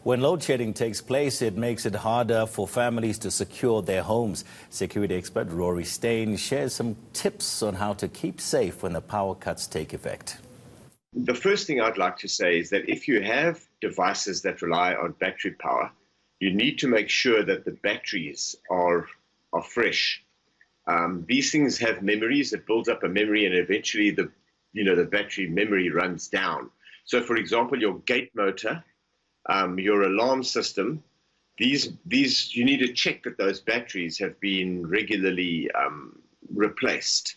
When load shedding takes place, it makes it harder for families to secure their homes. Security expert Rory Stain shares some tips on how to keep safe when the power cuts take effect. The first thing I'd like to say is that if you have devices that rely on battery power, you need to make sure that the batteries are fresh. These things have memories. It builds up a memory, and eventually the battery memory runs down. So, for example, your gate motor, your alarm system, these you need to check that those batteries have been regularly replaced.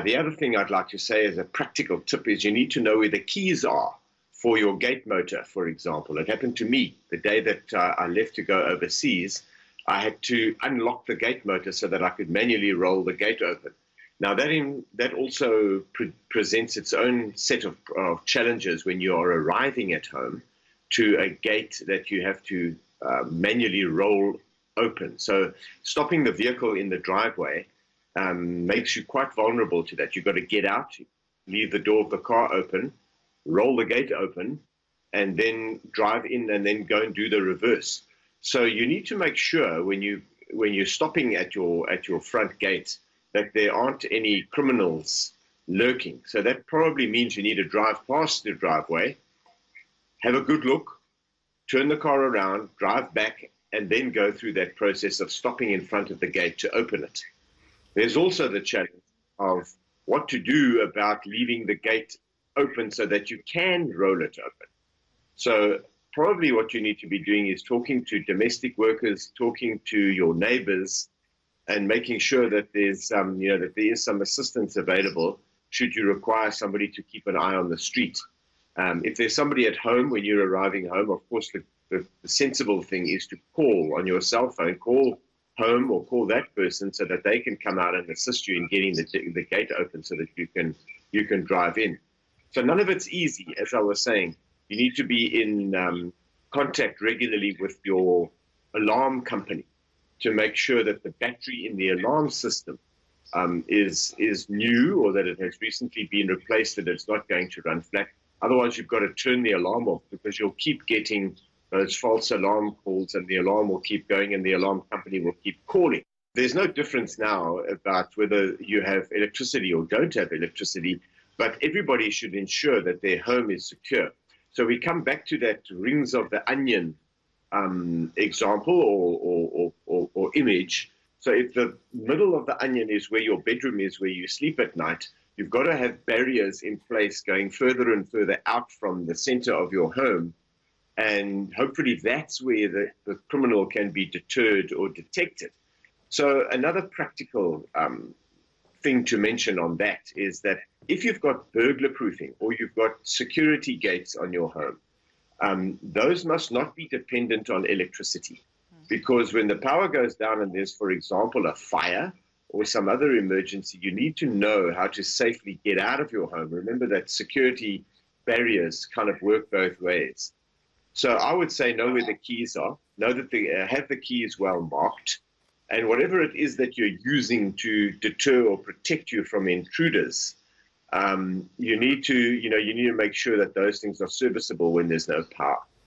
The other thing I'd like to say as a practical tip is you need to know where the keys are for your gate motor, for example. It happened to me the day that I left to go overseas. I had to unlock the gate motor so that I could manually roll the gate open. Now, that also presents its own set of challenges when you are arriving at home to a gate that you have to manually roll open. So stopping the vehicle in the driveway makes you quite vulnerable to that. You've got to get out, leave the door of the car open, roll the gate open, and then drive in and then go and do the reverse. So you need to make sure when you're stopping at your front gate that there aren't any criminals lurking. So that probably means you need to drive past the driveway, have a good look, turn the car around, drive back, and then go through that process of stopping in front of the gate to open it. There's also the challenge of what to do about leaving the gate open so that you can roll it open. So probably what you need to be doing is talking to domestic workers, talking to your neighbors, and making sure that there's that there is some assistance available should you require somebody to keep an eye on the street. If there's somebody at home when you're arriving home, of course, the sensible thing is to call on your cell phone, call home or call that person so that they can come out and assist you in getting the gate open so that you can drive in. So none of it's easy, as I was saying. You need to be in contact regularly with your alarm company to make sure that the battery in the alarm system is new, or that it has recently been replaced, that it's not going to run flat. Otherwise, you've got to turn the alarm off, because you'll keep getting those false alarm calls, and the alarm will keep going and the alarm company will keep calling. There's no difference now about whether you have electricity or don't have electricity, but everybody should ensure that their home is secure. So we come back to that rings of the onion example or image. So if the middle of the onion is where your bedroom is, where you sleep at night, you've got to have barriers in place going further and further out from the center of your home. And hopefully that's where the criminal can be deterred or detected. So another practical thing to mention on that is that if you've got burglar proofing or you've got security gates on your home, those must not be dependent on electricity. Because when the power goes down and there's, for example, a fire or some other emergency, you need to know how to safely get out of your home. Remember that security barriers kind of work both ways. So I would say know where the keys are, know that they have the keys well marked, and whatever it is that you're using to deter or protect you from intruders, you need to make sure that those things are serviceable when there's no power.